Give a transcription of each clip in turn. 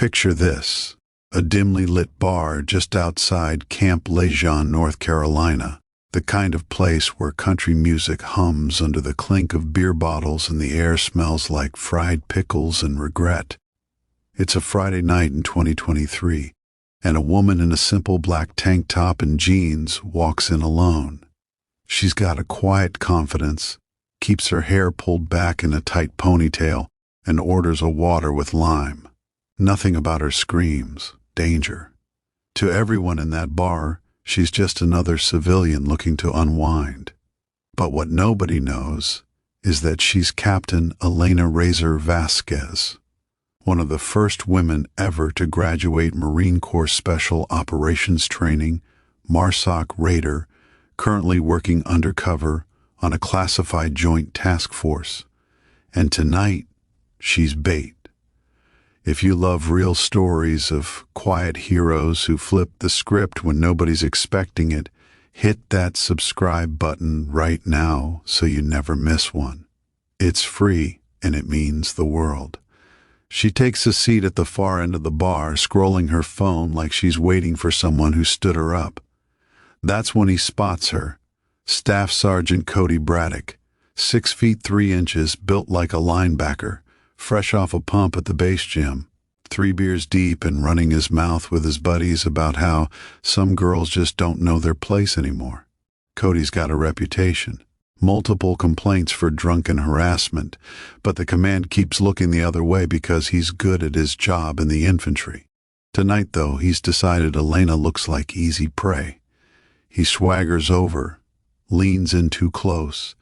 Picture this, a dimly lit bar just outside Camp Lejeune, North Carolina, the kind of place where country music hums under the clink of beer bottles and the air smells like fried pickles and regret. It's a Friday night in 2023, and a woman in a simple black tank top and jeans walks in alone. She's got a quiet confidence, keeps her hair pulled back in a tight ponytail, and orders a water with lime. Nothing about her screams danger. To everyone in that bar, she's just another civilian looking to unwind. But what nobody knows is that she's Captain Elena Razor Vasquez, one of the first women ever to graduate Marine Corps Special Operations Training, MARSOC Raider, currently working undercover on a classified joint task force. And tonight, she's bait. If you love real stories of quiet heroes who flip the script when nobody's expecting it, hit that subscribe button right now so you never miss one. It's free, and it means the world. She takes a seat at the far end of the bar, scrolling her phone like she's waiting for someone who stood her up. That's when he spots her. Staff Sergeant Cody Braddock, 6 feet 3 inches, built like a linebacker, fresh off a pump at the base gym, 3 beers deep and running his mouth with his buddies about how some girls just don't know their place anymore. Cody's got a reputation. Multiple complaints for drunken harassment, but the command keeps looking the other way because he's good at his job in the infantry. Tonight, though, he's decided Elena looks like easy prey. He swaggers over, leans in too close,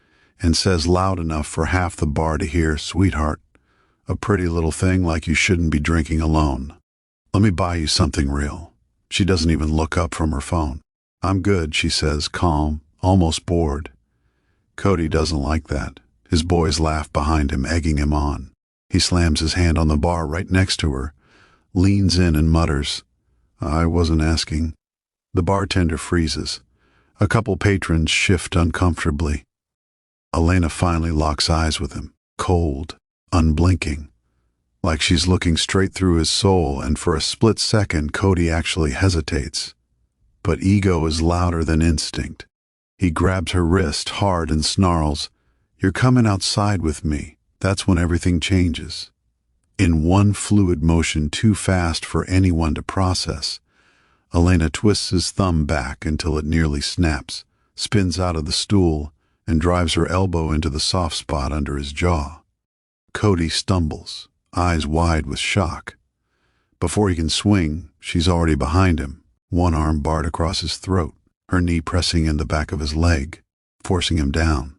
and says loud enough for half the bar to hear, "Sweetheart, a pretty little thing like you shouldn't be drinking alone. Let me buy you something real." She doesn't even look up from her phone. "I'm good," she says, calm, almost bored. Cody doesn't like that. His boys laugh behind him, egging him on. He slams his hand on the bar right next to her, leans in and mutters, "I wasn't asking." The bartender freezes. A couple patrons shift uncomfortably. Elena finally locks eyes with him, cold, unblinking, like she's looking straight through his soul, and for a split second Cody actually hesitates. But ego is louder than instinct. He grabs her wrist hard and snarls, "You're coming outside with me." That's when everything changes. In one fluid motion too fast for anyone to process, Elena twists his thumb back until it nearly snaps, spins out of the stool, and drives her elbow into the soft spot under his jaw. Cody stumbles, eyes wide with shock. Before he can swing, she's already behind him, one arm barred across his throat, her knee pressing in the back of his leg, forcing him down.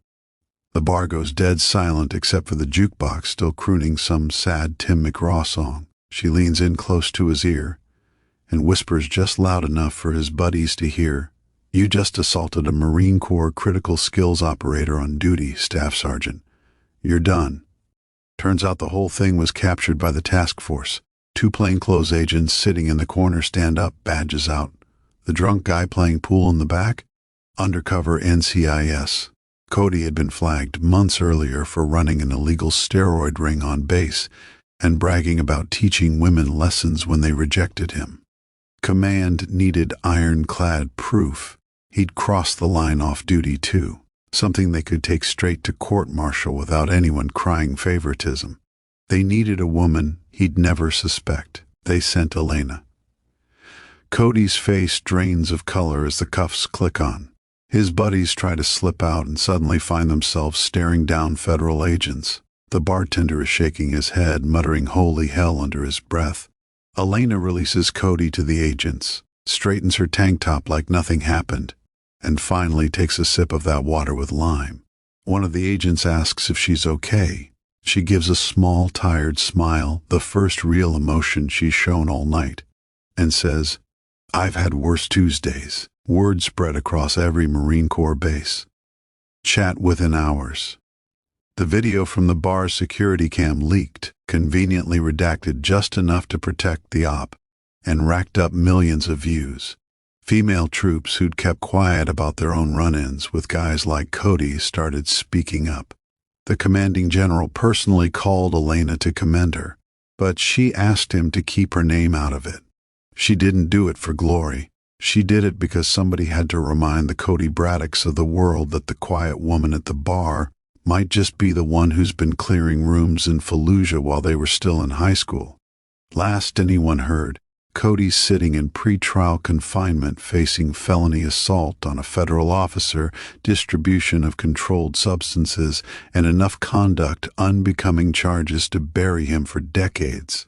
The bar goes dead silent except for the jukebox still crooning some sad Tim McGraw song. She leans in close to his ear and whispers just loud enough for his buddies to hear, "You just assaulted a Marine Corps critical skills operator on duty, Staff Sergeant. You're done." Turns out the whole thing was captured by the task force. 2 plainclothes agents sitting in the corner stand up, badges out. The drunk guy playing pool in the back? Undercover NCIS. Cody had been flagged months earlier for running an illegal steroid ring on base and bragging about teaching women lessons when they rejected him. Command needed ironclad proof he'd crossed the line off duty too, something they could take straight to court-martial without anyone crying favoritism. They needed a woman he'd never suspect. They sent Elena. Cody's face drains of color as the cuffs click on. His buddies try to slip out and suddenly find themselves staring down federal agents. The bartender is shaking his head, muttering "holy hell" under his breath. Elena releases Cody to the agents, straightens her tank top like nothing happened, and finally takes a sip of that water with lime. One of the agents asks if she's okay. She gives a small, tired smile, the first real emotion she's shown all night, and says, "I've had worse Tuesdays." Word spread across every Marine Corps base. Chat within hours. The video from the bar's security cam leaked, conveniently redacted just enough to protect the op, and racked up millions of views. Female troops who'd kept quiet about their own run-ins with guys like Cody started speaking up. The commanding general personally called Elena to commend her, but she asked him to keep her name out of it. She didn't do it for glory. She did it because somebody had to remind the Cody Braddocks of the world that the quiet woman at the bar might just be the one who's been clearing rooms in Fallujah while they were still in high school. Last anyone heard, Cody's sitting in pre-trial confinement facing felony assault on a federal officer, distribution of controlled substances, and enough conduct unbecoming charges to bury him for decades.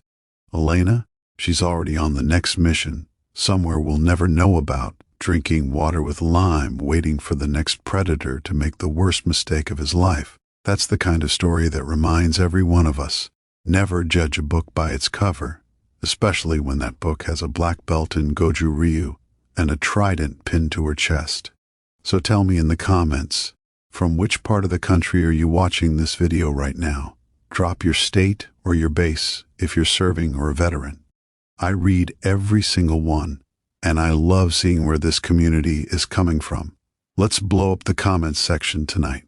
Elena? She's already on the next mission, somewhere we'll never know about, drinking water with lime, waiting for the next predator to make the worst mistake of his life. That's the kind of story that reminds every one of us, never judge a book by its cover, especially when that book has a black belt in Goju Ryu and a trident pinned to her chest. So tell me in the comments, from which part of the country are you watching this video right now? Drop your state or your base if you're serving or a veteran. I read every single one, and I love seeing where this community is coming from. Let's blow up the comments section tonight.